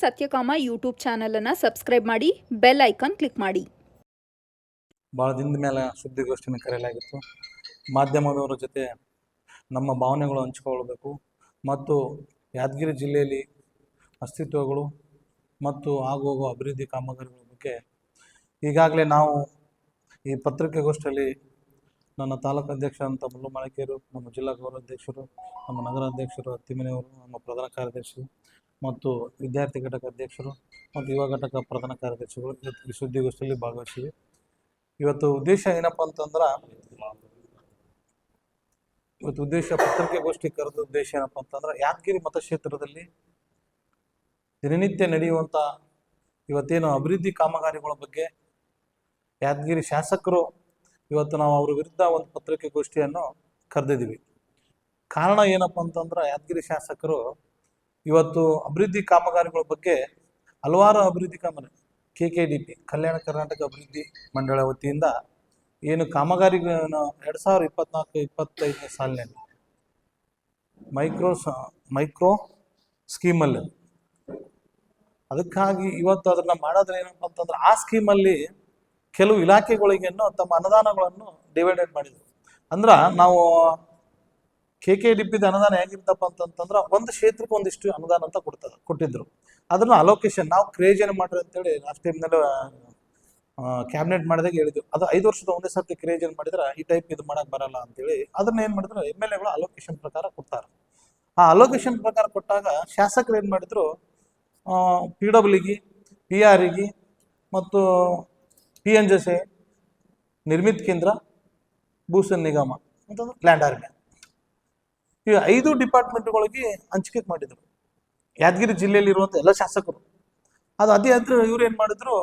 Satyakama YouTube ಚಾನಲನ್ನು subscribe ಮಾಡಿ, bell icon click ಮಾಡಿ. ಭಾಳ ದಿನದ ಮೇಲೆ ಸುದ್ದಿಗೋಷ್ಠಿನ ಕರೆಯಲಾಗಿತ್ತು. ಮಾಧ್ಯಮದವರ ಜೊತೆ ನಮ್ಮ ಭಾವನೆಗಳು ಹಂಚಿಕೊಳ್ಳಬೇಕು ಮತ್ತು ಯಾದಗಿರಿ ಜಿಲ್ಲೆಯಲ್ಲಿ ಅಸ್ತಿತ್ವಗಳು ಮತ್ತು ಆಗೋಗೋ ಅಭಿವೃದ್ಧಿ ಕಾಮಗಾರಿಗಳ ಬಗ್ಗೆ ಈಗಾಗಲೇ ನಾವು ಈ ಪತ್ರಿಕೆಗೋಷ್ಠಿಯಲ್ಲಿ ನನ್ನ ತಾಲೂಕು ಅಧ್ಯಕ್ಷ ಅಂತ ಮುಲ್ಲು ಮಾಳಿಕೆಯರು, ನಮ್ಮ ಜಿಲ್ಲಾ ಗೌರವಾಧ್ಯಕ್ಷರು, ನಮ್ಮ ನಗರ ಅಧ್ಯಕ್ಷರು ಹತ್ತಿಮನೆಯವರು, ನಮ್ಮ ಪ್ರಧಾನ ಕಾರ್ಯದರ್ಶಿ ಮತ್ತು ವಿದ್ಯಾರ್ಥಿ ಘಟಕ ಅಧ್ಯಕ್ಷರು ಮತ್ತು ಯುವ ಘಟಕ ಪ್ರಧಾನ ಕಾರ್ಯದರ್ಶಿಗಳು ಇವತ್ತು ಈ ಸುದ್ದಿಗೋಷ್ಠಿಯಲ್ಲಿ ಭಾಗವಹಿಸಿವೆ. ಇವತ್ತು ಉದ್ದೇಶ ಏನಪ್ಪ ಅಂತಂದ್ರೆ, ಪತ್ರಿಕೆಗೋಷ್ಠಿ ಕರೆದ ಉದ್ದೇಶ ಏನಪ್ಪ ಅಂತಂದ್ರೆ, ಯಾದಗಿರಿ ಮತಕ್ಷೇತ್ರದಲ್ಲಿ ದಿನನಿತ್ಯ ನಡೆಯುವಂಥ ಇವತ್ತೇನು ಅಭಿವೃದ್ಧಿ ಕಾಮಗಾರಿಗಳ ಬಗ್ಗೆ ಯಾದಗಿರಿ ಶಾಸಕರು ಇವತ್ತು ನಾವು ಅವ್ರ ವಿರುದ್ಧ ಒಂದು ಪತ್ರಿಕೆಗೋಷ್ಠಿಯನ್ನು ಕರೆದಿದ್ದೀವಿ. ಕಾರಣ ಏನಪ್ಪ ಅಂತಂದ್ರೆ, ಯಾದಗಿರಿ ಶಾಸಕರು ಇವತ್ತು ಅಭಿವೃದ್ಧಿ ಕಾಮಗಾರಿಗಳ ಬಗ್ಗೆ ಹಲವಾರು ಅಭಿವೃದ್ಧಿ ಕಾಮಗಾರಿ KKDP ಕಲ್ಯಾಣ ಕರ್ನಾಟಕ ಅಭಿವೃದ್ಧಿ ಮಂಡಳ ವತಿಯಿಂದ ಏನು ಕಾಮಗಾರಿಗಳನ್ನು 2024-25 ಸಾಲಿನಲ್ಲಿ ಮೈಕ್ರೋ ಸ್ಕೀಮಲ್ಲಿ, ಅದಕ್ಕಾಗಿ ಇವತ್ತು ಅದನ್ನ ಮಾಡೋದ್ರೆ ಏನಪ್ಪ ಅಂತಂದ್ರೆ, ಆ ಸ್ಕೀಮಲ್ಲಿ ಕೆಲವು ಇಲಾಖೆಗಳಿಗೇನು ತಮ್ಮ ಅನುದಾನಗಳನ್ನು ಡಿವೈಡೆಡ್ ಮಾಡಿದ್ರು. ಅಂದ್ರೆ ನಾವು KKDPದ ಅನುದಾನ ಹೇಗಿರ್ತಪ್ಪ ಅಂತಂದ್ರೆ, ಒಂದು ಕ್ಷೇತ್ರಕ್ಕೆ ಒಂದಿಷ್ಟು ಅನುದಾನ ಅಂತ ಕೊಟ್ಟಿದ್ರು. ಅದನ್ನು ಅಲೋಕೇಶನ್ ನಾವು ಕ್ರಿಯೇಷನ್ ಮಾಡ್ರಿ ಅಂತೇಳಿ ಲಾಸ್ಟ್ ಟೈಮ್ನಲ್ಲಿ ಕ್ಯಾಬಿನೆಟ್ ಮಾಡಿದಾಗ ಹೇಳಿದ್ವಿ. ಅದು 5 ವರ್ಷದ ಒಂದೇ ಸರ್ತಿ ಕ್ರಿಯೇಷನ್ ಮಾಡಿದ್ರೆ ಈ ಟೈಪ್ ಇದು ಮಾಡಕ್ಕೆ ಬರಲ್ಲ ಅಂತೇಳಿ ಅದನ್ನ ಏನು ಮಾಡಿದ್ರು, MLAಗಳು ಅಲೋಕೇಶನ್ ಪ್ರಕಾರ ಕೊಡ್ತಾರೆ. ಆ ಅಲೋಕೇಶನ್ ಪ್ರಕಾರ ಕೊಟ್ಟಾಗ ಶಾಸಕರು ಏನು ಮಾಡಿದ್ರು, PWಗೆ, PRಗೆ ಮತ್ತು PNJSE, ನಿರ್ಮಿತ್ ಕೇಂದ್ರ, ಭೂಸನ್ ನಿಗಮ ಅಂತಂದ್ರೆ ಲ್ಯಾಂಡ್ ಆರ್ಮಿ, ಈ 5 ಡಿಪಾರ್ಟ್ಮೆಂಟ್ಗಳಿಗೆ ಹಂಚಿಕೆ ಮಾಡಿದ್ರು ಯಾದಗಿರಿ ಜಿಲ್ಲೆಯಲ್ಲಿ ಇರುವಂಥ ಎಲ್ಲ ಶಾಸಕರು. ಅದು ಅದೇ ಅಂದ್ರೆ ಇವ್ರು ಏನು ಮಾಡಿದ್ರು,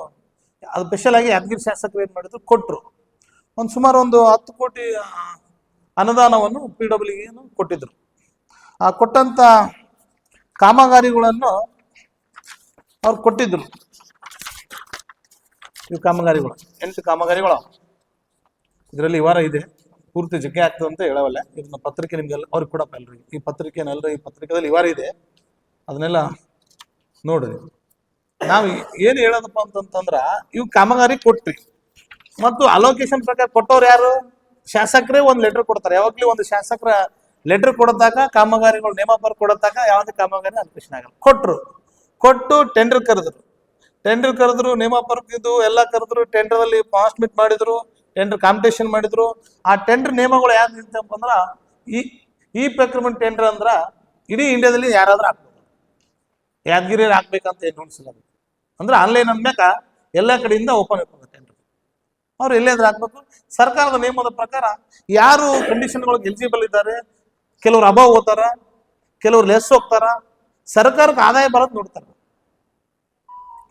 ಅದು ಸ್ಪೆಷಲ್ ಆಗಿ ಯಾದಗಿರಿ ಶಾಸಕರು ಏನು ಮಾಡಿದ್ರು, ಕೊಟ್ಟರು. ಸುಮಾರು 10 ಕೋಟಿ ಅನುದಾನವನ್ನು PWಗೆ ಕೊಟ್ಟಿದ್ರು. ಆ ಕೊಟ್ಟಂತ ಕಾಮಗಾರಿಗಳನ್ನು ಅವ್ರು ಕೊಟ್ಟಿದ್ರು. ಇವು ಕಾಮಗಾರಿಗಳು 8 ಕಾಮಗಾರಿಗಳು ಇದರಲ್ಲಿ ಈ ವಾರ ಇದೆ. ಪೂರ್ತಿ ಜಗ್ಗೆ ಆಗ್ತದೆ ಅಂತ ಹೇಳವಲ್ಲ. ಇದನ್ನ ಪತ್ರಿಕೆ ನಿಮ್ಗೆಲ್ಲ ಅವ್ರಿಗೆ ಕೊಡಪ್ಪ ಎಲ್ರಿಗೆ. ಈ ಪತ್ರಿಕೆನೆಲ್ಲರೂ ಈ ಪತ್ರಿಕೆದಲ್ಲಿ ಈ ವಾರ ಇದೆ, ಅದನ್ನೆಲ್ಲ ನೋಡ್ರಿ. ನಾವು ಏನು ಹೇಳೋದಪ್ಪ ಅಂತಂದ್ರೆ, ಇವು ಕಾಮಗಾರಿ ಕೊಟ್ರಿ ಮತ್ತು ಅಲೋಕೇಶನ್ ಪ್ರಕಾರ ಕೊಟ್ಟವ್ರು ಯಾರು? ಶಾಸಕರೇ ಒಂದು ಲೆಟರ್ ಕೊಡ್ತಾರೆ. ಯಾವಾಗಲೂ ಒಂದು ಶಾಸಕರ ಲೆಟರ್ ಕೊಡತಾಗ ಕಾಮಗಾರಿಗಳು ನೇಮಪತ್ರ ಕೊಡತಾಗ ಯಾವುದೇ ಕಾಮಗಾರಿ ಅಲೋಕೇಶನ್ ಆಗಲ್ಲ. ಕೊಟ್ಟು ಟೆಂಡರ್ ಕರೆದ್ರು, ನೇಮಪತ್ರದ್ದು ಎಲ್ಲ ಕರೆದ್ರು, ಟೆಂಡರಲ್ಲಿ ಪಾಸ್ಮಿಟ್ ಮಾಡಿದ್ರು, ಟೆಂಡರ್ ಕಾಂಪಿಟೇಷನ್ ಮಾಡಿದ್ರು. ಆ ಟೆಂಡರ್ ನಿಯಮಗಳು ಯಾವ್ದು ನಿಂತಪ್ಪ ಅಂದ್ರೆ, ಈ ಪ್ರಕ್ರಿಮೆಂಟ್ ಟೆಂಡರ್ ಅಂದ್ರೆ ಇಡೀ ಇಂಡಿಯಾದಲ್ಲಿ ಯಾರಾದ್ರೂ ಹಾಕ್ಬೋದು. ಯಾದಗಿರಿ ಹಾಕ್ಬೇಕಂತ ಏನು ಅನಿಸಿಲ್ಲ. ಅಂದ್ರೆ ಆನ್ಲೈನ್ ಅಂದ್ಮ್ಯಾಕ ಎಲ್ಲ ಕಡೆಯಿಂದ ಓಪನ್ ಇರ್ತದೆ ಟೆಂಡರ್. ಅವ್ರು ಎಲ್ಲಾದ್ರೂ ಹಾಕ್ಬೇಕು. ಸರ್ಕಾರದ ನಿಯಮದ ಪ್ರಕಾರ ಯಾರು ಕಂಡೀಷನ್ಗಳಿಗೆ ಎಲಿಜಿಬಲ್ ಇದ್ದಾರೆ, ಕೆಲವ್ರು ಅಬಾವ್ ಹೋಗ್ತಾರ, ಕೆಲವ್ರು ಲೆಸ್ ಹೋಗ್ತಾರ. ಸರ್ಕಾರಕ್ಕೆ ಆದಾಯ ಬರೋದು ನೋಡ್ತಾರೆ.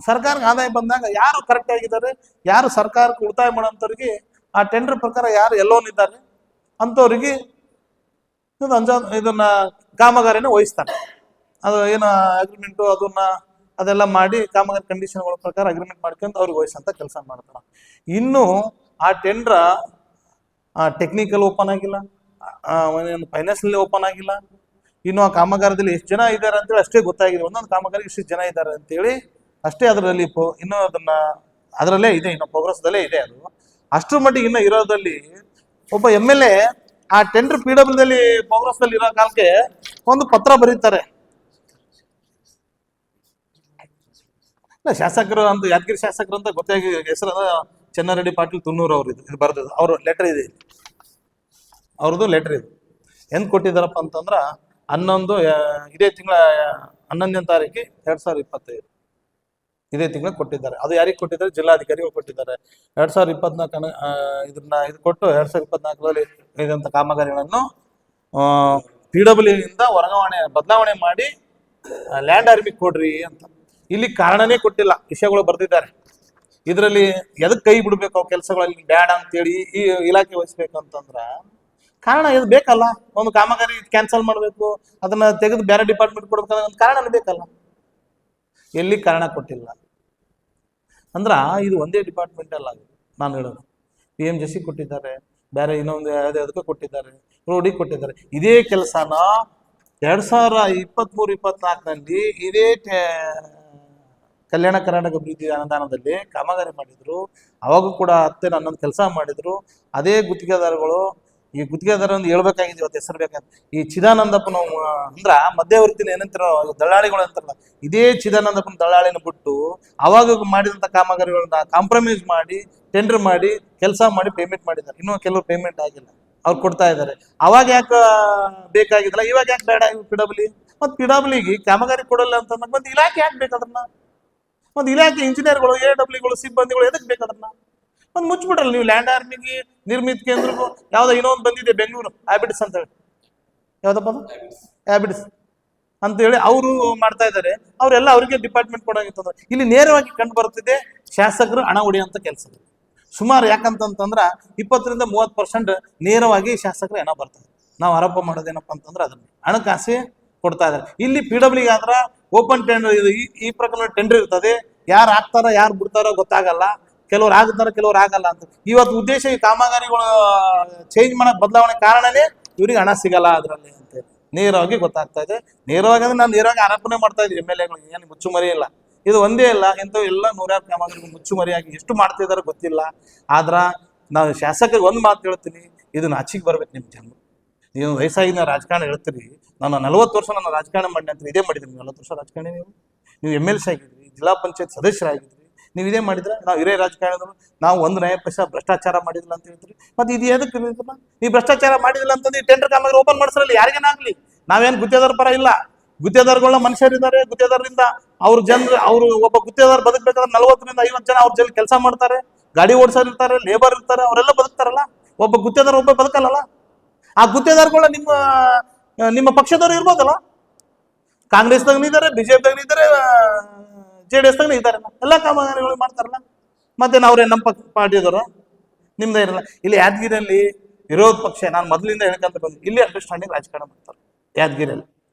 ಸರ್ಕಾರಕ್ಕೆ ಆದಾಯ ಬಂದಾಗ ಯಾರು ಕರೆಕ್ಟ್ ಆಗಿದ್ದಾರೆ, ಯಾರು ಸರ್ಕಾರಕ್ಕೆ ಉಳಿತಾಯ ಮಾಡೋಂಥವ್ರಿಗೆ ಆ ಟೆಂಡರ್ ಪ್ರಕಾರ ಯಾರು ಎಲ್ಲೋನಿದ್ದಾರೆ ಅಂಥವ್ರಿಗೆ ಇದನ್ನ ಕಾಮಗಾರಿನ ವಹಿಸ್ತಾರೆ. ಅದು ಏನು ಅಗ್ರಿಮೆಂಟು ಅದೆಲ್ಲ ಮಾಡಿ ಕಾಮಗಾರಿ ಕಂಡೀಷನ್ಗಳ ಪ್ರಕಾರ ಅಗ್ರಿಮೆಂಟ್ ಮಾಡ್ಕೊಂಡು ಅವ್ರಿಗೆ ವಹಿಸಂತ ಕೆಲಸ ಮಾಡ್ತಾರೆ. ಇನ್ನು ಆ ಟೆಂಡರ್ ಟೆಕ್ನಿಕಲ್ ಓಪನ್ ಆಗಿಲ್ಲ, ಫೈನಾನ್ಸಿಯಲ್ ಓಪನ್ ಆಗಿಲ್ಲ. ಇನ್ನು ಆ ಕಾಮಗಾರದಲ್ಲಿ ಎಷ್ಟು ಜನ ಇದ್ದಾರೆ ಅಂತೇಳಿ ಅಷ್ಟೇ ಗೊತ್ತಾಗಿದೆ. ಒಂದೊಂದು ಕಾಮಗಾರಿ ಇಷ್ಟು ಜನ ಇದ್ದಾರೆ ಅಂತೇಳಿ ಅಷ್ಟೇ. ಅದರಲ್ಲಿ ಇನ್ನೂ ಅದರಲ್ಲೇ ಇದೆ, ಇನ್ನು ಪ್ರೋಗ್ರೆಸ್ದಲ್ಲೇ ಇದೆ. ಅದು ಅಷ್ಟರ ಮಟ್ಟಿಗೆ ಇನ್ನು ಇರೋದಲ್ಲಿ ಒಬ್ಬ MLA ಆ ಟೆಂಡರ್ PWದಲ್ಲಿ ಪ್ರೋಗ್ರೆಸ್ದಲ್ಲಿ ಇರೋ ಕಾಲಕ್ಕೆ ಒಂದು ಪತ್ರ ಬರೀತಾರೆ. ಶಾಸಕರು ಅಂತ, ಯಾದಗಿರಿ ಶಾಸಕರು ಅಂತ ಗೊತ್ತಾಗಿ ಹೆಸರು ಚೆನ್ನಾರೆಡ್ಡಿ ಪಾಟೀಲ್ ತುನ್ನೂರು ಅವ್ರು ಇದು ಬರ್ದದ್ದು. ಅವ್ರ ಲೆಟರ್ ಇದೆ, ಅವ್ರದ್ದು ಲೆಟರ್ ಇದೆ. ಎಂದ್ ಕೊಟ್ಟಿದ್ದಾರಪ್ಪ ಅಂತಂದ್ರೆ, ಇದೇ ತಿಂಗಳ 11ನೇ ತಾರೀಕಿಗೆ 2025 ಇದೇ ತಿಂಗಳ ಕೊಟ್ಟಿದ್ದಾರೆ. ಅದು ಯಾರಿಗೆ ಕೊಟ್ಟಿದ್ದಾರೆ? ಜಿಲ್ಲಾಧಿಕಾರಿಗಳು ಕೊಟ್ಟಿದ್ದಾರೆ. 2024 ಇದು ಕೊಟ್ಟು 2024ರಲ್ಲಿ ಇದಂಥ ಕಾಮಗಾರಿಗಳನ್ನು PWಯಿಂದ ಬದಲಾವಣೆ ಮಾಡಿ ಲ್ಯಾಂಡ್ ಆರ್ಮಿಗೆ ಕೊಡ್ರಿ ಅಂತ. ಇಲ್ಲಿ ಕಾರಣನೇ ಕೊಟ್ಟಿಲ್ಲ, ವಿಷಯಗಳು ಬರ್ದಿದ್ದಾರೆ. ಇದರಲ್ಲಿ ಎದಕ್ಕೆ ಕೈ ಬಿಡ್ಬೇಕು, ಕೆಲಸಗಳಲ್ಲಿ ಬ್ಯಾಡ ಅಂತೇಳಿ ಈ ಇಲಾಖೆ ವಹಿಸ್ಬೇಕಂತಂದ್ರ ಕಾರಣ ಇದು ಬೇಕಲ್ಲ. ಒಂದು ಕಾಮಗಾರಿ ಕ್ಯಾನ್ಸಲ್ ಮಾಡಬೇಕು, ಅದನ್ನ ತೆಗೆದು ಬೇರೆ ಡಿಪಾರ್ಟ್ಮೆಂಟ್ ಕೊಡ್ಬೇಕಂದ್ರೆ ಒಂದು ಕಾರಣ ಬೇಕಲ್ಲ. ಎಲ್ಲಿ ಕಾರಣ ಕೊಟ್ಟಿಲ್ಲ. ಅಂದ್ರ ಇದು ಒಂದೇ ಡಿಪಾರ್ಟ್ಮೆಂಟ್ ಅಲ್ಲ. ನಾನು ಹೇಳೋದು PMJC ಕೊಟ್ಟಿದ್ದಾರೆ, ಬೇರೆ ಇನ್ನೊಂದು ಯಾವುದಕ್ಕೆ ಕೊಟ್ಟಿದ್ದಾರೆ, ರೋಡಿಗೆ ಕೊಟ್ಟಿದ್ದಾರೆ. ಇದೇ ಕೆಲಸನ 2023-24ನಲ್ಲಿ ಇದೇ ಕಲ್ಯಾಣ ಕರ್ನಾಟಕ ಅಭಿವೃದ್ಧಿ ಅನುದಾನದಲ್ಲಿ ಕಾಮಗಾರಿ ಮಾಡಿದ್ರು. ಅವಾಗೂ ಕೂಡ ಅತ್ತೆ ನನ್ನೊಂದು ಕೆಲಸ ಮಾಡಿದ್ರು. ಅದೇ ಗುತ್ತಿಗೆದಾರಗಳು, ಈ ಗುತ್ತಿಗೆದಾರ ಒಂದು ಹೇಳ್ಬೇಕಾಗಿದೆ ಇವತ್ತು ಹೆಸರು ಬೇಕಾದ್ರೆ, ಈ ಚಿದಾನಂದಪ್ಪನ ಅಂದ್ರ ಮಧ್ಯವರ್ತಿನ ಏನಂತಾರ ದಳ್ಳಾಳಿಗಳು ಅಂತಾರಲ್ಲ, ಇದೇ ಚಿದಾನಂದಪ್ಪನ ದಳ್ಳಾಳಿನ ಬಿಟ್ಟು ಅವಾಗ ಮಾಡಿದಂತ ಕಾಮಗಾರಿಗಳನ್ನ ಕಾಂಪ್ರಮೈಸ್ ಮಾಡಿ ಟೆಂಡರ್ ಮಾಡಿ ಕೆಲಸ ಮಾಡಿ ಪೇಮೆಂಟ್ ಮಾಡಿದ್ದಾರೆ. ಇನ್ನೂ ಕೆಲವು ಪೇಮೆಂಟ್ ಆಗಿಲ್ಲ, ಅವ್ರು ಕೊಡ್ತಾ ಇದ್ದಾರೆ. ಅವಾಗ ಯಾಕೆ ಬೇಕಾಗಿದ್ದಲ್ಲ, ಇವಾಗ ಯಾಕೆ ಬೇಡ ಪಿಡಬ್ಲಿ? ಮತ್ತು ಪಿಡಬ್ಲಿಗೆ ಕಾಮಗಾರಿ ಕೊಡಲ್ಲ ಅಂತ ಒಂದು ಇಲಾಖೆ ಯಾಕೆ ಬೇಕದನ್ನ? ಒಂದು ಇಲಾಖೆ ಇಂಜಿನಿಯರ್ಗಳು, AWಗಳು, ಸಿಬ್ಬಂದಿಗಳು ಎದಕ್ಕೆ ಬೇಕದನ್ನ? ಒಂದು ಮುಚ್ಚಿಬಿಡ್ರಲ್ಲ ನೀವು. ಲ್ಯಾಂಡ್ ಆರ್ಮಿಗೆ, ನಿರ್ಮಿತ ಕೇಂದ್ರಗೂ ಯಾವ್ದೋ ಇನ್ನೊಂದು ಬಂದಿದೆ ಬೆಂಗಳೂರು ಹ್ಯಾಬಿಟ್ಸ್ ಅಂತ ಹೇಳಿ, ಯಾವ್ದಪ್ಪ ಅದು ಹ್ಯಾಬಿಟ್ಸ್ ಅಂತ ಹೇಳಿ ಅವರು ಮಾಡ್ತಾ ಇದ್ದಾರೆ. ಅವರೆಲ್ಲ ಅವರಿಗೆ ಡಿಪಾರ್ಟ್ಮೆಂಟ್ ಕೊಡೋಂಗಿತ್ತಂದ್ರೆ ಇಲ್ಲಿ ನೇರವಾಗಿ ಕಂಡು ಬರುತ್ತಿದೆ ಶಾಸಕರು ಹಣ ಹೊಡೆಯುವಂತ ಕೆಲಸಗಳು ಸುಮಾರು. ಯಾಕಂತಂದ್ರ 20-30% ನೇರವಾಗಿ ಶಾಸಕರು ಹಣ ಬರ್ತದೆ. ನಾವು ಆರೋಪ ಮಾಡೋದೇನಪ್ಪ ಅಂತಂದ್ರೆ ಅದನ್ನ ಹಣಕಾಸು ಕೊಡ್ತಾ ಇದ್ದಾರೆ. ಇಲ್ಲಿ PWಗೆ ಆದ್ರ ಓಪನ್ ಟೆಂಡರ್, ಈ ಪ್ರಕಾರ ಟೆಂಡರ್ ಇರ್ತದೆ. ಯಾರು ಆಗ್ತಾರ ಯಾರು ಬಿಡ್ತಾರೋ ಗೊತ್ತಾಗಲ್ಲ, ಕೆಲವ್ರು ಆಗ್ತಾರ ಕೆಲವ್ರು ಆಗಲ್ಲ ಅಂತ. ಇವತ್ತು ಉದ್ದೇಶ ಈ ಕಾಮಗಾರಿಗಳು ಚೇಂಜ್ ಮಾಡಕ್ ಬದಲಾವಣೆ ಕಾರಣನೇ ಇವ್ರಿಗೆ ಹಣ ಸಿಗಲ್ಲ ಅದರಲ್ಲಿ ಅಂತ ನೇರವಾಗಿ ಗೊತ್ತಾಗ್ತಾ ಇದೆ. ನೇರವಾಗಿ ಅಂದ್ರೆ ನಾನು ನೇರವಾಗಿ ಆರೋಪನೆ ಮಾಡ್ತಾ ಇದ್ದೀನಿ MLAಗಳು, ಏನು ಮುಚ್ಚುಮರಿ ಇಲ್ಲ. ಇದು ಒಂದೇ ಇಲ್ಲ, ಇಂಥವು ಎಲ್ಲ 100 ಕಾಮಗಾರಿಗಳು ಮುಚ್ಚುಮರಿಯಾಗಿ ಎಷ್ಟು ಮಾಡ್ತಿದಾರೆ ಗೊತ್ತಿಲ್ಲ. ಆದ್ರ ನಾವು ಶಾಸಕರಿಗೆ ಒಂದು ಮಾತು ಹೇಳ್ತೀನಿ, ಇದನ್ನ ಆಚೆಗೆ ಬರ್ಬೇಕು ನಿಮ್ಮ ಜನ. ನೀವು ವಯಸ್ಸಾಗಿನ ರಾಜಕಾರಣ ಹೇಳ್ತೀರಿ, ನಾನು 40 ವರ್ಷ ನಾನು ರಾಜಕಾರಣ ಮಾಡಿ ಅಂತ ಇದೇ ಮಾಡಿದ್ರಿ. 40 ವರ್ಷ ರಾಜಕಾರಣ ನೀವು MLC ಆಗಿದ್ರಿ, ಜಿಲ್ಲಾ ಪಂಚಾಯತ್ ಸದಸ್ಯರಾಗಿದ್ರಿ, ನೀವು ಇದೇ ಮಾಡಿದ್ರೆ. ನಾವು ಹಿರಿಯ ರಾಜಕಾರಣದವರು ನಾವು 1 ನಯ ಪೈಸಾ ಭ್ರಷ್ಟಾಚಾರ ಮಾಡಿದಿಲ್ಲ ಅಂತ ಹೇಳ್ತೀರಿ. ಮತ್ತೆ ಇದು ಎದಕ್ಕೆ ನೀವು ಭ್ರಷ್ಟಾಚಾರ ಮಾಡಿದಿಲ್ಲ ಅಂತಂದ್ರೆ ಈ ಟೆಂಡರ್ ಕಾಮಗಾರಿ ಓಪನ್ ಮಾಡಿಸ್ರಲ್ಲಿ ಯಾರಿಗೇನಾಗ್ಲಿ. ನಾವೇನು ಗುತ್ತೇದಾರ ಪರ ಇಲ್ಲ. ಗುತ್ತೇದಾರಗಳನ್ನ ಮನುಷ್ಯರಿದ್ದಾರೆ. ಗುತ್ತೇದಾರರಿಂದ ಅವ್ರ ಜನರು, ಅವರು ಒಬ್ಬ ಗುತ್ತೇದಾರ ಬದುಕಬೇಕಾದ್ರೆ 40-50 ಜನ ಅವ್ರ ಜೊತೆ ಕೆಲಸ ಮಾಡ್ತಾರೆ, ಗಾಡಿ ಓಡಿಸೋರು ಇರ್ತಾರೆ, ಲೇಬರ್ ಇರ್ತಾರೆ, ಅವರೆಲ್ಲ ಬದುಕ್ತಾರಲ್ಲ. ಒಬ್ಬ ಗುತ್ತೇದಾರ ಒಬ್ಬ ಬದುಕಲ್ಲ. ಆ ಗುತ್ತೇದಾರಗಳ ನಿಮ್ಮ ಪಕ್ಷದವರು ಇರ್ಬೋದಲ್ಲ. ಕಾಂಗ್ರೆಸ್ದಾಗ ಇದ್ದಾರೆ, BJPದಾಗ ಇದ್ದಾರೆ, JDSದಾಗ ಇದ್ದಾರೆ, ಎಲ್ಲ ಕಾಮಗಾರಿಗಳು ಮಾಡ್ತಾರಲ್ಲ. ಮತ್ತೆ ಅವ್ರೇ ನಮ್ಮ ಪಾರ್ಟಿದವರು, ನಿಮ್ದೇ ಇರಲ್ಲ. ಇಲ್ಲಿ ಯಾದಗಿರಿಯಲ್ಲಿ ವಿರೋಧ ಪಕ್ಷ, ನಾನು ಮೊದಲಿಂದ ಹೇಳ್ಕೊಂತ ಬಂದು ಇಲ್ಲಿ ಅಂಡರ್ಸ್ಟ್ಯಾಂಡಿಂಗ್ ರಾಜಕಾರಣ ಮಾಡ್ತಾರೆ ಯಾದಗಿರಿಯಲ್ಲಿ.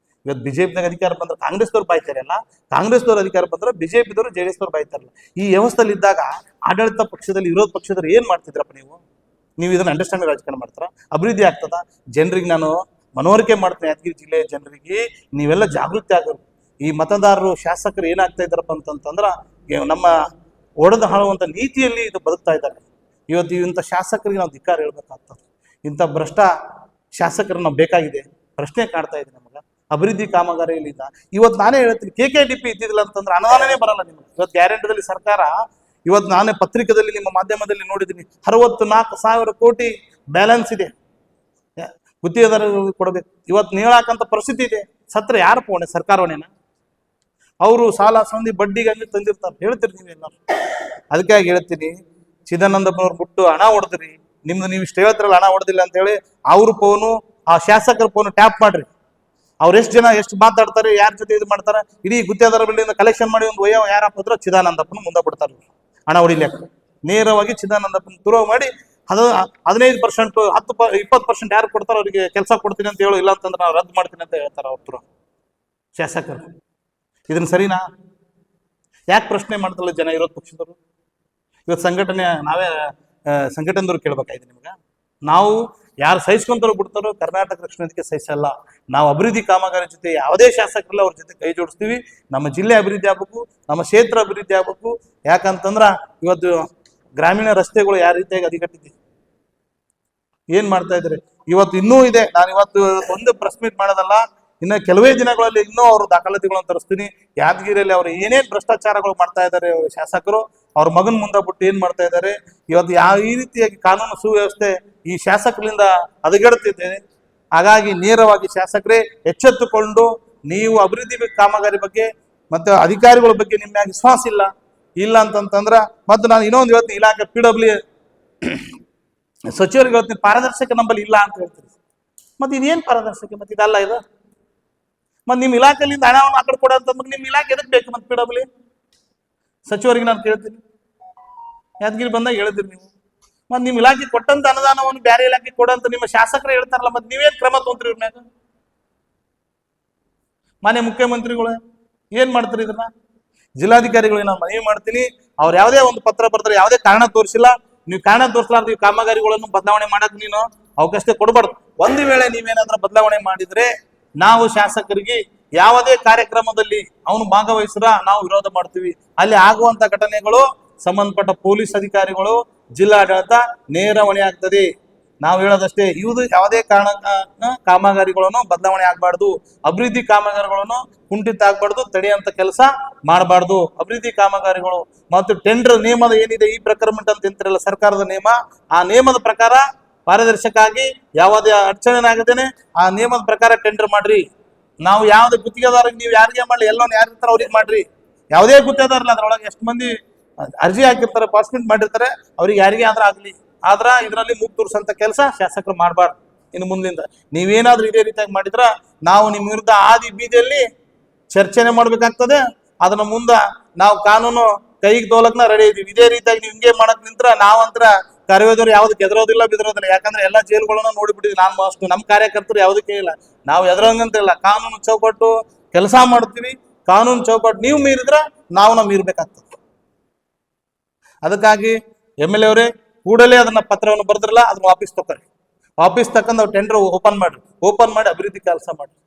ಇವತ್ತು BJPದಾಗ ಅಧಿಕಾರ ಬಂದ್ರೆ ಕಾಂಗ್ರೆಸ್ದವ್ರು ಬಾಯ್ತಾರಲ್ಲ, ಕಾಂಗ್ರೆಸ್ದವ್ರು ಅಧಿಕಾರ ಬಂದ್ರೆ BJPದವರು JDSದವ್ರು ಬಾಯ್ತಾರಲ್ಲ. ಈ ವ್ಯವಸ್ಥೆಯಲ್ಲಿ ಇದ್ದಾಗ ಆಡಳಿತ ಪಕ್ಷದಲ್ಲಿ ವಿರೋಧ ಪಕ್ಷದವ್ರು ಏನ್ ಮಾಡ್ತಿದ್ರಪ್ಪ ನೀವು ಇದನ್ನ ಅಂಡರ್ಸ್ಟ್ಯಾಂಡಿಂಗ್ ರಾಜಕಾರಣ ಮಾಡ್ತಾರ? ಅಭಿವೃದ್ಧಿ ಆಗ್ತದ? ಜನರಿಗೆ ನಾನು ಮನವರಿಕೆ ಮಾಡ್ತೇನೆ, ಯಾದಗಿರಿ ಜಿಲ್ಲೆಯ ಜನರಿಗೆ ನೀವೆಲ್ಲ ಜಾಗೃತಿ ಆಗೋರು. ಈ ಮತದಾರರು, ಶಾಸಕರು ಏನಾಗ್ತಾ ಇದ್ದಾರಪ್ಪ ಅಂತಂದ್ರ ನಮ್ಮ ಒಡೆದು ಹಾಳುವಂತ ನೀತಿಯಲ್ಲಿ ಇದು ಬದುಕ್ತಾ ಇದ್ದಾರೆ. ಇವತ್ತು ಇಂಥ ಶಾಸಕರಿಗೆ ನಾವು ಧಿಕ್ಕಾರ ಹೇಳ್ಬೇಕಾಗ್ತದೆ. ಇಂಥ ಭ್ರಷ್ಟ ಶಾಸಕರನ್ನ ಬೇಕಾಗಿದೆ. ಪ್ರಶ್ನೆ ಕಾಡ್ತಾ ಇದೆ ನಮಗ ಅಭಿವೃದ್ಧಿ ಕಾಮಗಾರಿಗಳಿಂದ. ಇವತ್ತು ನಾನೇ ಹೇಳ್ತೀನಿ, KKDP ಇದ್ದಿದ್ದಿಲ್ಲ ಅಂತಂದ್ರೆ ಅನುದಾನನೇ ಬರಲ್ಲ ನಿಮ್ಗೆ. ಇವತ್ತು ಗ್ಯಾರಂಟಿದಲ್ಲಿ ಸರ್ಕಾರ, ಇವತ್ತು ನಾನೇ ಪತ್ರಿಕೆದಲ್ಲಿ ನಿಮ್ಮ ಮಾಧ್ಯಮದಲ್ಲಿ ನೋಡಿದ್ದೀನಿ, 64,000 ಕೋಟಿ ಬ್ಯಾಲೆನ್ಸ್ ಇದೆ, ಗುತ್ತಿಗೆದಾರರಿಗೆ ಕೊಡಬೇಕು. ಇವತ್ತು ನೀಳಾಕಂತ ಪರಿಸ್ಥಿತಿ ಇದೆ. ಸತ್ರ ಯಾರಪ್ಪ ಹೊಣೆ? ಸರ್ಕಾರ ಹೊಣೆನ? ಅವರು ಸಾಲ ಸಂಧಿ ಬಡ್ಡಿಗೆ ಹಂಗೆ ತಂದಿರ್ತಾರೆ. ಹೇಳ್ತೀರಿ ನೀವೆಲ್ಲರೂ. ಅದಕ್ಕಾಗಿ ಹೇಳ್ತೀನಿ, ಚಿದಾನಂದಪ್ಪನವ್ರು ಬಿಟ್ಟು ಹಣ ಹೊಡೆದ್ರಿ. ನಿಮ್ದು ನೀವು ಇಷ್ಟು ಹೇಳ್ತಿರಲ್ಲ ಹಣ ಹೊಡೆದಿಲ್ಲ ಅಂತ ಹೇಳಿ, ಅವ್ರ ಫೋನು, ಆ ಶಾಸಕರ ಫೋನು ಟ್ಯಾಪ್ ಮಾಡ್ರಿ. ಅವ್ರು ಎಷ್ಟು ಜನ ಎಷ್ಟು ಮಾತಾಡ್ತಾರೆ, ಯಾರ ಜೊತೆ ಇದು ಮಾಡ್ತಾರೆ, ಇಡೀ ಗುತ್ತೇದಾರ ಬಳಿಯಿಂದ ಕಲೆಕ್ಷನ್ ಮಾಡಿ ಒಂದು ವಯ ಯಾರಪ್ಪ ಅಂದ್ರೆ ಚಿದಾನಂದಪ್ಪನ ಮುಂದೆ ಬಿಡ್ತಾರೆ ಹಣ ಹೊಡಿಲಿಕ್ಕೆ. ನೇರವಾಗಿ ಚಿದಾನಂದಪ್ಪನ ತುರುವ ಮಾಡಿ 15%, 20% ಯಾರು ಕೊಡ್ತಾರೋ ಅವರಿಗೆ ಕೆಲಸ ಕೊಡ್ತೀನಿ ಅಂತ ಹೇಳು, ಇಲ್ಲ ಅಂತಂದ್ರೆ ನಾವು ರದ್ದು ಮಾಡ್ತೀನಿ ಅಂತ ಹೇಳ್ತಾರೆ ಅವ್ರ ತುರ ಶಾಸಕರು. ಇದನ್ನ ಸರಿನಾ? ಯಾಕೆ ಪ್ರಶ್ನೆ ಮಾಡ್ತಲ್ಲ ಜನ ವಿರೋಧ ಪಕ್ಷದವರು? ಇವತ್ತು ಸಂಘಟನೆ ನಾವೇ ಸಂಘಟನೆದವ್ರು ಕೇಳ್ಬೇಕಾಯ್ತು ನಿಮ್ಗೆ. ನಾವು ಯಾರು ಸಹಿಸ್ಕೊಂತಾರೋ ಬಿಡ್ತಾರೋ ಕರ್ನಾಟಕ ರಕ್ಷಣೆಗೆ ಸಹಿಸಲ್ಲ. ನಾವು ಅಭಿವೃದ್ಧಿ ಕಾಮಗಾರಿ ಜೊತೆ ಯಾವುದೇ ಶಾಸಕರಲ್ಲ ಅವ್ರ ಜೊತೆ ಕೈ ಜೋಡಿಸ್ತೀವಿ. ನಮ್ಮ ಜಿಲ್ಲೆ ಅಭಿವೃದ್ಧಿ ಆಗ್ಬೇಕು, ನಮ್ಮ ಕ್ಷೇತ್ರ ಅಭಿವೃದ್ಧಿ ಆಗ್ಬೇಕು. ಯಾಕಂತಂದ್ರ ಇವತ್ತು ಗ್ರಾಮೀಣ ರಸ್ತೆಗಳು ಯಾವ ರೀತಿಯಾಗಿ ಅಧಿಕಟ್ಟಿದೆ, ಏನ್ ಮಾಡ್ತಾ ಇದ್ದಾರೆ ಇವತ್ತು ಇನ್ನೂ ಇದೆ. ನಾನು ಇವತ್ತು ಒಂದು ಪ್ರೆಸ್ ಮೀಟ್ ಮಾಡೋದಲ್ಲ, ಇನ್ನು ಕೆಲವೇ ದಿನಗಳಲ್ಲಿ ಇನ್ನೂ ಅವರು ದಾಖಲಾತಿಗಳನ್ನು ತರಿಸ್ತೀನಿ. ಯಾದಗಿರಿಯಲ್ಲಿ ಅವರು ಏನೇನ್ ಭ್ರಷ್ಟಾಚಾರಗಳು ಮಾಡ್ತಾ ಇದ್ದಾರೆ ಶಾಸಕರು, ಅವ್ರ ಮಗನ್ ಮುಂದೆ ಬಿಟ್ಟು ಏನ್ ಮಾಡ್ತಾ ಇದ್ದಾರೆ. ಇವತ್ತು ಯಾವ ಈ ರೀತಿಯಾಗಿ ಕಾನೂನು ಸುವ್ಯವಸ್ಥೆ ಈ ಶಾಸಕರಿಂದ ಹದಗೆಡುತ್ತಿದೆ. ಹಾಗಾಗಿ ನೇರವಾಗಿ ಶಾಸಕರೇ ಎಚ್ಚೆತ್ತುಕೊಂಡು, ನೀವು ಅಭಿವೃದ್ಧಿ ಕಾಮಗಾರಿ ಬಗ್ಗೆ ಮತ್ತೆ ಅಧಿಕಾರಿಗಳ ಬಗ್ಗೆ ನಿಮ್ಮ ವಿಶ್ವಾಸ ಇಲ್ಲ ಅಂತಂದ್ರ, ಮತ್ತು ನಾನು ಇನ್ನೊಂದು ಇವತ್ತು ಇಲಾಖೆ PW ಸಚಿವರಿಗೆ ಹೇಳ್ತೀನಿ, ಪಾರದರ್ಶಕ ನಂಬಲ್ಲಿ ಇಲ್ಲ ಅಂತ ಹೇಳ್ತೀರಿ. ಮತ್ತೆ ಇದೇನ್ ಪಾರದರ್ಶಕ? ಮತ್ತೆ ಇದಲ್ಲ ಇದು. ಮತ್ತೆ ನಿಮ್ ಇಲಾಖೆಯಿಂದ ಹಣವನ್ನು ಆ ಕಡೆ ಕೊಡೋಂತ ನಿಮ್ ಇಲಾಖೆ ಎದಕ್ ಬೇಕು? ಮತ್ತೆ PW ಸಚಿವರಿಗೆ ನಾನು ಕೇಳ್ತೀನಿ, ಯಾದಗಿರಿ ಬಂದಾಗ ಹೇಳಿದ್ರಿ ನೀವು. ಮತ್ತೆ ನಿಮ್ ಇಲಾಖೆ ಕೊಟ್ಟಂತ ಅನುದಾನವನ್ನು ಬೇರೆ ಇಲಾಖೆ ಕೊಡಂತ ನಿಮ್ಮ ಶಾಸಕರು ಹೇಳ್ತಾರಲ್ಲ, ಮತ್ತೆ ನೀವೇನ್ ಕ್ರಮ ತಗೊಂತೀರಿ ಇವ್ರನ್ಯಾಗ? ಮಾನ್ಯ ಮುಖ್ಯಮಂತ್ರಿಗಳು ಏನ್ ಮಾಡ್ತೀರಿ ಇದನ್ನ? ಜಿಲ್ಲಾಧಿಕಾರಿಗಳಿಗೆ ನಾನು ಮನವಿ ಮಾಡ್ತೀನಿ, ಅವ್ರು ಯಾವುದೇ ಒಂದು ಪತ್ರ ಬರ್ತಾರೆ, ಯಾವುದೇ ಕಾರಣ ತೋರಿಸಿಲ್ಲ, ನೀವು ಕಾರಣ ತೋರಿಸಲಾರ್ದು ಈ ಕಾಮಗಾರಿಗಳನ್ನು ಬದಲಾವಣೆ ಮಾಡಕ್ ನೀನು ಅವಕಾಶ ಕೊಡಬಾರ್ದು. ಒಂದು ವೇಳೆ ನೀವೇನಾದ್ರೂ ಬದಲಾವಣೆ ಮಾಡಿದ್ರೆ ನಾವು ಶಾಸಕರಿಗೆ ಯಾವುದೇ ಕಾರ್ಯಕ್ರಮದಲ್ಲಿ ಅವನು ಭಾಗವಹಿಸಿದ್ರ ನಾವು ವಿರೋಧ ಮಾಡ್ತೀವಿ. ಅಲ್ಲಿ ಆಗುವಂತ ಘಟನೆಗಳು ಸಂಬಂಧಪಟ್ಟ ಪೊಲೀಸ್ ಅಧಿಕಾರಿಗಳು, ಜಿಲ್ಲಾಡಳಿತ ನೇರ ಹೊಣೆ ಆಗ್ತದೆ. ನಾವು ಹೇಳೋದಷ್ಟೇ, ಇವುದು ಯಾವುದೇ ಕಾರಣ ಕಾಮಗಾರಿಗಳನ್ನು ಬದಲಾವಣೆ ಆಗ್ಬಾರ್ದು, ಅಭಿವೃದ್ಧಿ ಕಾಮಗಾರಿಗಳನ್ನು ಕುಂಠಿತ ಆಗ್ಬಾರ್ದು, ತಡೆಯುವಂತ ಕೆಲಸ ಮಾಡಬಾರ್ದು. ಅಭಿವೃದ್ಧಿ ಕಾಮಗಾರಿಗಳು ಮತ್ತು ಟೆಂಡರ್ ನಿಯಮದ ಏನಿದೆ, ಈ ಪ್ರಕ್ರಮೆಂಟ್ ಅಂತ ಅಂತಿರಲ್ಲ ಸರ್ಕಾರದ ನಿಯಮ, ಆ ನಿಯಮದ ಪ್ರಕಾರ ಪಾರದರ್ಶಕ ಆಗಿ ಯಾವುದೇ ಅಡಚಣೆ ಆಗದೇನೆ ಆ ನಿಯಮದ ಪ್ರಕಾರ ಟೆಂಡರ್ ಮಾಡ್ರಿ. ನಾವು ಯಾವ್ದೇ ಗುತ್ತಿಗೆದಾರಿಗೆ ನೀವು ಯಾರಿಗೆ ಮಾಡ್ಲಿ, ಎಲ್ಲೋನ್ ಯಾರು ಇರ್ತಾರ ಅವ್ರಿಗೆ ಮಾಡ್ರಿ. ಯಾವುದೇ ಗುತ್ತಿಗೆದಾರಲ್ಲ, ಅದ್ರೊಳಗೆ ಎಷ್ಟು ಮಂದಿ ಅರ್ಜಿ ಹಾಕಿರ್ತಾರೆ, ಪಾಸ್ಮೆಂಟ್ ಮಾಡಿರ್ತಾರೆ, ಅವ್ರಿಗೆ ಯಾರಿಗೆ ಆದ್ರೂ ಆಗ್ಲಿ. ಆದ್ರ ಇದರಲ್ಲಿ ಮೂಗ್ ತೋರಿಸಂತ ಕೆಲಸ ಶಾಸಕರು ಮಾಡಬಾರ್ದು. ಇನ್ನು ಮುಂದಿಂದ ನೀವೇನಾದ್ರೂ ಇದೇ ರೀತಿಯಾಗಿ ಮಾಡಿದ್ರ ನಾವು ನಿಮ್ಮ ವಿರುದ್ಧ ಆದಿ ಬೀದಿಯಲ್ಲಿ ಚರ್ಚೆನೆ ಮಾಡ್ಬೇಕಾಗ್ತದೆ. ಅದನ್ನ ಮುಂದ ನಾವು ಕಾನೂನು ಕೈಗೆ ತೋಲಕ್ನ ರೆಡಿ ಇದೀವಿ. ಇದೇ ರೀತಿಯಾಗಿ ನೀವು ಹಿಂಗೆ ಮಾಡಕ್ ನಿಂತ್ರ ನಾವಂತ್ರ ಕರೆಯೋದವ್ರು ಯಾವ್ದಕ್ಕೆ ಎದುರೋದಿಲ್ಲ, ಬಿದಿರೋದಿಲ್ಲ. ಯಾಕಂದ್ರೆ ಎಲ್ಲಾ ಜೈಲುಗಳನ್ನ ನೋಡಿಬಿಟ್ಟಿದ್ವಿ. ನಾನು ಅಷ್ಟು ನಮ್ಮ ಕಾರ್ಯಕರ್ತರು ಯಾವುದಕ್ಕೆ ಇಲ್ಲ, ನಾವು ಎದುರಂಗಂತಿಲ್ಲ. ಕಾನೂನು ಚೌಕಟ್ಟು ಕೆಲಸ ಮಾಡ್ತೀವಿ. ಕಾನೂನು ಚೌಕಟ್ಟು ನೀವು ಮೀರಿದ್ರ ನಾವು ಮೀರ್ಬೇಕಾಗ್ತದೆ. ಅದಕ್ಕಾಗಿ MLA ಅವರೇ ಕೂಡಲೇ ಅದನ್ನ ಪತ್ರವನ್ನು ಬರೆದ್ರಲ್ಲ, ಅದನ್ನ ವಾಪಸ್ ತಗೊಳ್ರಿ. ವಾಪಸ್ ತಕೊಂಡ್ ಅವ್ರು ಟೆಂಡರ್ ಓಪನ್ ಮಾಡಿ ಅಭಿವೃದ್ಧಿ ಕೆಲಸ ಮಾಡ್ರಿ.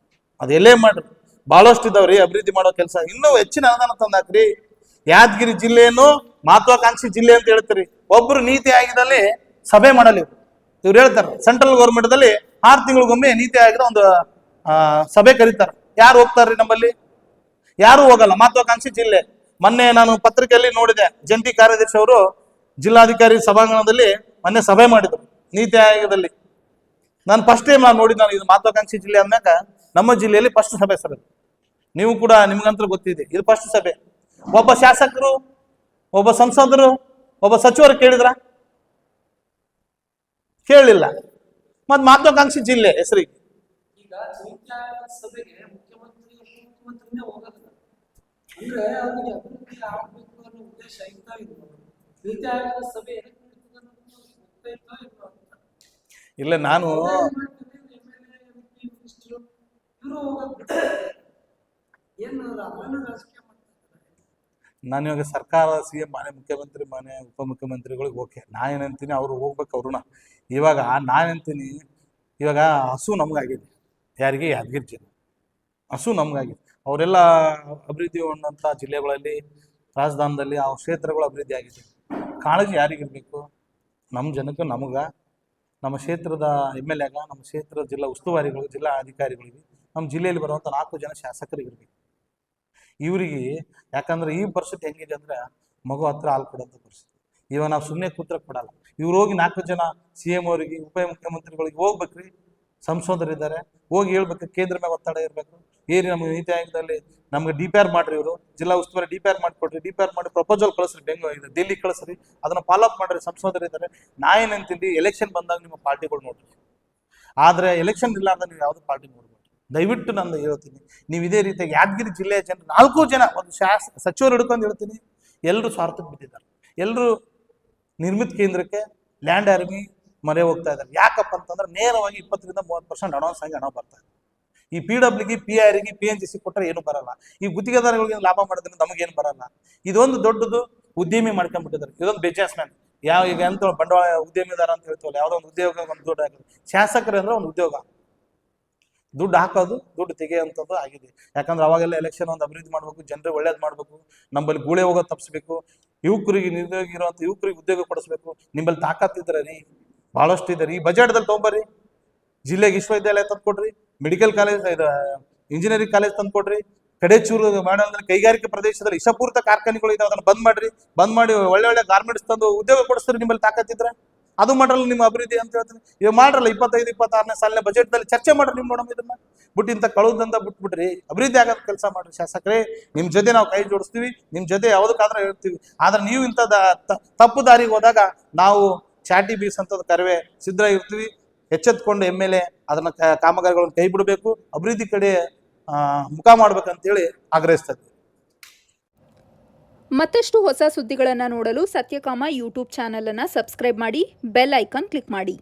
ಅದು ಎಲ್ಲೇ ಮಾಡ್ರಿ, ಬಹಳಷ್ಟು ಇದಾವ್ರಿ ಅಭಿವೃದ್ಧಿ ಮಾಡೋ ಕೆಲಸ. ಇನ್ನೂ ಹೆಚ್ಚಿನ ಅನುದಾನ ತಂದಾಕ್ರಿ. ಯಾದಗಿರಿ ಜಿಲ್ಲೆಯನ್ನು ಮಹತ್ವಾಕಾಂಕ್ಷಿ ಜಿಲ್ಲೆ ಅಂತ ಹೇಳ್ತೀರಿ. ಒಬ್ರು ನೀತಿ ಆಯೋಗದಲ್ಲಿ ಸಭೆ ಮಾಡಲಿ ಇವ್ರು ಹೇಳ್ತಾರೆ. ಸೆಂಟ್ರಲ್ ಗೌರ್ಮೆಂಟ್ ದಲ್ಲಿ 6 ತಿಂಗಳಿಗೊಮ್ಮೆ ನೀತಿ ಆಯೋಗದ ಒಂದು ಸಭೆ ಕರೀತಾರೆ. ಯಾರು ಹೋಗ್ತಾರ್ರಿ? ನಮ್ಮಲ್ಲಿ ಯಾರು ಹೋಗಲ್ಲ. ಮಹತ್ವಾಕಾಂಕ್ಷಿ ಜಿಲ್ಲೆ. ಮೊನ್ನೆ ನಾನು ಪತ್ರಿಕೆಯಲ್ಲಿ ನೋಡಿದೆ, ಜಂಟಿ ಕಾರ್ಯದರ್ಶಿ ಅವರು ಜಿಲ್ಲಾಧಿಕಾರಿ ಸಭಾಂಗಣದಲ್ಲಿ ಮೊನ್ನೆ ಸಭೆ ಮಾಡಿದ್ರು ನೀತಿ ಆಯೋಗದಲ್ಲಿ. ನಾನು ಫಸ್ಟ್ ಟೈಮ್ ನೋಡಿದ್ದು. ಇದು ಮಹತ್ವಾಕಾಂಕ್ಷಿ ಜಿಲ್ಲೆ ಅಂದಾಗ ನಮ್ಮ ಜಿಲ್ಲೆಯಲ್ಲಿ ಫಸ್ಟ್ ಸಭೆ ಸರ್. ನೀವು ಕೂಡ ನಿಮ್ಗಂತೂ ಗೊತ್ತಿದೆ, ಇದು ಫಸ್ಟ್ ಸಭೆ. ಒಬ್ಬ ಶಾಸಕರು, ಒಬ್ಬ ಸಂಸದರು, ಒಬ್ಬ ಸಚಿವರು ಕೇಳಿದ್ರ? ಕೇಳಲಿಲ್ಲ. ಮತ್ ಮಹತ್ವಾಕಾಂಕ್ಷಿ ಜಿಲ್ಲೆ ಹೆಸರಿಗೆ ಈಗ ನೀತಿ ಆಯೋಗದ ಸಭೆಗೆ ಮುಖ್ಯಮಂತ್ರಿನೇ ಹೋಗೋದಿಲ್ಲ ಅಂದ್ರೆ ಅವ್ರಿಗೆ ಅಭಿವೃದ್ಧಿ ಆಗಬೇಕು ಅನ್ನೋ ಉದ್ದೇಶ ಇರ್ತಾ ಇಲ್ಲ. ನೀತಿ ಆಯೋಗದ ಸಭೆ ಇಲ್ಲ. ನಾನು ನಾನು ಇವಾಗ ಸರ್ಕಾರ CM ಮಾನ್ಯ ಮುಖ್ಯಮಂತ್ರಿ ಮಾನ್ಯ ಉಪಮುಖ್ಯಮಂತ್ರಿಗಳಿಗೆ ಓಕೆ, ನಾ ಏನಂತೀನಿ ಅವ್ರು ಹೋಗ್ಬೇಕು ಅವ್ರನ್ನ. ಇವಾಗ ನಾನೇಂತೀನಿ, ಇವಾಗ ಹಸು ನಮ್ಗಾಗಿದೆ. ಯಾರಿಗೆ? ಯಾದಗಿರಿ ಜಿಲ್ಲೆ ಹಸು ನಮ್ಗಾಗಿದೆ. ಅವರೆಲ್ಲ ಅಭಿವೃದ್ಧಿ ಹೊಂದಂಥ ಜಿಲ್ಲೆಗಳಲ್ಲಿ, ರಾಜಧಾನದಲ್ಲಿ ಆ ಕ್ಷೇತ್ರಗಳು ಅಭಿವೃದ್ಧಿ ಆಗಿದೆ. ಕಾಳಜಿ ಯಾರಿಗಿರ್ಬೇಕು? ನಮ್ಮ ಜನಕ್ಕೆ, ನಮಗ, ನಮ್ಮ ಕ್ಷೇತ್ರದ MLA, ನಮ್ಮ ಕ್ಷೇತ್ರದ ಜಿಲ್ಲಾ ಉಸ್ತುವಾರಿಗಳು, ಜಿಲ್ಲಾ ಅಧಿಕಾರಿಗಳಿಗೆ, ನಮ್ಮ ಜಿಲ್ಲೆಯಲ್ಲಿ ಬರುವಂಥ 4 ಜನ ಶಾಸಕರಿಗಿರ್ಬೇಕು. ಇವರಿಗೆ ಯಾಕಂದ್ರೆ ಈ ಪರಿಸ್ಥಿತಿ ಹೆಂಗಿದೆ ಅಂದ್ರೆ ಮಗು ಹತ್ರ ಹಾಲು ಕೊಡುವಂಥ ಪರಿಸ್ಥಿತಿ. ಇವಾಗ ನಾವು ಸುಮ್ಮನೆ ಕೂತ್ರಕ್ಕೆ ಕೊಡಲ್ಲ. ಇವ್ರು ಹೋಗಿ 4 ಜನ CM ಅವರಿಗೆ, ಉಪಮುಖ್ಯಮಂತ್ರಿಗಳಿಗೆ ಹೋಗ್ಬೇಕ್ರಿ. ಸಂಸದರಿದ್ದಾರೆ, ಹೋಗಿ ಹೇಳ್ಬೇಕು. ಕೇಂದ್ರ ಮೇಲೆ ಒತ್ತಡ ಇರಬೇಕು. ಏರಿ ನಮ್ಗೆ ನೀತಿ ಆಯೋಗದಲ್ಲಿ ನಮ್ಗೆ DPR ಮಾಡ್ರಿ, ಇವರು ಜಿಲ್ಲಾ ಉಸ್ತುವಾರಿ DPR ಮಾಡಿಕೊಡ್ರಿ. DPR ಮಾಡಿ ಪ್ರಪೋಸಲ್ ಕಳಿಸ್ರಿ, ಬೆಂಗಳೂರು ಡೆಲ್ಲಿ ಕಳಿಸ್ರಿ, ಅದನ್ನ ಫಾಲೋ ಅಪ್ ಮಾಡ್ರಿ. ಸಂಸದರಿದ್ದಾರೆ. ನಾ ಏನಂತೀನಿ, ಎಲೆಕ್ಷನ್ ಬಂದಾಗ ನಿಮ್ಮ ಪಾರ್ಟಿಗಳು ನೋಡ್ರಿ. ಆದ್ರೆ ಎಲೆಕ್ಷನ್ ಇಲ್ಲಾರ್ದ ನೀವು ಯಾವ್ದು ಪಾರ್ಟಿ ನೋಡ್ಬೋದು. ದಯವಿಟ್ಟು ನಾನು ಹೇಳ್ತೀನಿ, ನೀವು ಇದೇ ರೀತಿಯಾಗಿ ಯಾದಗಿರಿ ಜಿಲ್ಲೆಯ ಜನರು 4 ಜನ, ಒಂದು ಸಚಿವರು ಹಿಡ್ಕೊಂಡು ಹೇಳ್ತೀನಿ, ಎಲ್ಲರೂ ಸ್ವಾರ್ಥಕ್ಕೆ ಬಿದ್ದಿದ್ದಾರೆ. ಎಲ್ಲರೂ ನಿರ್ಮಿತ ಕೇಂದ್ರಕ್ಕೆ, ಲ್ಯಾಂಡ್ ಆರ್ಮಿ ಮನೆ ಹೋಗ್ತಾ ಇದ್ದಾರೆ. ಯಾಕಪ್ಪ ಅಂತಂದ್ರೆ ನೇರವಾಗಿ 20% 30% ಅಡ್ವಾನ್ಸ್ ಆಗಿ ಹಣ ಬರ್ತಾ ಇದೆ. ಈ PWಗೆ, PRಗೆ, PNGC ಕೊಟ್ಟರೆ ಏನು ಬರಲ್ಲ. ಈ ಗುತ್ತಿಗೆದಾರಗಳಿಗೆ ಲಾಭ ಮಾಡೋದ್ರಿಂದ ನಮಗೇನು ಬರಲ್ಲ. ಇದೊಂದು ದೊಡ್ಡದು ಉದ್ಯಮಿ ಮಾಡ್ಕೊಂಡ್ಬಿಟ್ಟಿದ್ದಾರೆ. ಇದೊಂದು ಬಿಸ್ನೆಸ್ ಮ್ಯಾನ್. ಈಗ ಎಂತ ಬಂಡವಾಳ ಉದ್ಯಮಿದಾರ ಅಂತ ಹೇಳ್ತೀವಲ್ಲ, ಯಾವುದೋ ಒಂದು ಉದ್ಯೋಗ, ಒಂದು ದುಡ್ಡು ಹಾಕೋದು. ಶಾಸಕರು ಅಂದ್ರೆ ಒಂದು ಉದ್ಯೋಗ, ದುಡ್ಡು ಹಾಕೋದು, ದುಡ್ಡು ತೆಗೆಯುವಂಥದ್ದು ಆಗಿದೆ. ಯಾಕಂದ್ರೆ ಅವಾಗೆಲ್ಲ ಎಲೆಕ್ಷನ್ ಒಂದು ಅಭಿವೃದ್ಧಿ ಮಾಡ್ಬೇಕು, ಜನರಿಗೆ ಒಳ್ಳೇದು ಮಾಡ್ಬೇಕು, ನಮ್ಮಲ್ಲಿ ಗೂಳೆ ಹೋಗೋದು ತಪ್ಪಿಸ್ಬೇಕು, ಯುವಕರಿಗೆ, ನಿರುದ್ಯೋಗ ಇರುವಂಥ ಯುವಕರಿಗೆ ಉದ್ಯೋಗ ಕೊಡಿಸ್ಬೇಕು. ನಿಮ್ಮಲ್ಲಿ ತಾಕತ್ತಿದ್ರೆ ರೀ, ಬಹಳಷ್ಟು ಇದೆ ರೀ. ಈ ಬಜೆಟ್ದಲ್ಲಿ ತೊಗೊಂಬರ್ರಿ. ಜಿಲ್ಲೆಗೆ ವಿಶ್ವವಿದ್ಯಾಲಯ ತಂದ್ಕೊಡ್ರಿ, ಮೆಡಿಕಲ್ ಕಾಲೇಜ್, ಇಂಜಿನಿಯರಿಂಗ್ ಕಾಲೇಜ್ ತಂದ್ಕೊಡ್ರಿ. ಕಡೆಚೂರು ಮಾಡೋದ್ರೆ ಕೈಗಾರಿಕೆ ಪ್ರದೇಶದಲ್ಲಿ ವಿಷಪೂರಿತ ಕಾರ್ಖಾನೆಗಳು ಇದಾವೆ, ಅದನ್ನ ಬಂದ್ ಮಾಡಿ ಒಳ್ಳೆ ಗಾರ್ಮೆಂಟ್ಸ್ ತಂದು ಉದ್ಯೋಗ ಕೊಡಿಸ್ತಾರೆ. ನಿಮ್ಮಲ್ಲಿ ತಾಕತ್ತಿದ್ರೆ ಅದು ಮಾಡ್ರಲ್ಲ ನಿಮ್ಮ ಅಭಿವೃದ್ಧಿ ಅಂತ ಹೇಳ್ತೀನಿ. ಇವಾಗ ಮಾಡ್ರಲ್ಲ. 25-26ನೇ ಸಾಲಿನ ಬಜೆಟ್ನಲ್ಲಿ ಚರ್ಚೆ ಮಾಡ್ರಿ. ನೀವು ನೋಡಮ್ಮ ಇದನ್ನ ಬಿಟ್ಟು ಇಂಥ ಕಳುದಂತ ಬಿಟ್ಬಿಟ್ರಿ. ಅಭಿವೃದ್ಧಿ ಆಗೋದ್ ಕೆಲಸ ಮಾಡ್ರಿ. ಶಾಸಕರೇ, ನಿಮ್ ಜೊತೆ ನಾವು ಕೈ ಜೋಡಿಸ್ತೀವಿ, ನಿಮ್ ಜೊತೆ ಯಾವುದಕ್ಕಾದ್ರೂ ಹೇಳ್ತೀವಿ. ಆದ್ರೆ ನೀವು ಇಂಥ ತಪ್ಪು ದಾರಿಗೆ ಹೋದಾಗ ನಾವು ಚಾಟಿ ಬೀಸಂತದ್ದು ಕರವೇ ಸಿದ್ಧ ಇರ್ತೀವಿ. ಎಚ್ಚೆತ್ಕೊಂಡು MLA ಅದನ್ನ ಕಾಮಗಾರಿಗಳನ್ನು ಕೈ ಬಿಡಬೇಕು, ಅಭಿವೃದ್ಧಿ ಕಡೆ ಮುಖ ಮಾಡ್ಬೇಕಂತೇಳಿ ಆಗ್ರಹಿಸ್ತದೆ. ಮತ್ತಷ್ಟು ಹೊಸ ಸುದ್ದಿಗಳನ್ನು ನೋಡಲು ಸತ್ಯಕಾಮ ಯೂಟ್ಯೂಬ್ ಚಾನಲ್ ಅನ್ನು ಸಬ್ಸ್ಕ್ರೈಬ್ ಮಾಡಿ, ಬೆಲ್ ಐಕಾನ್ ಕ್ಲಿಕ್ ಮಾಡಿ.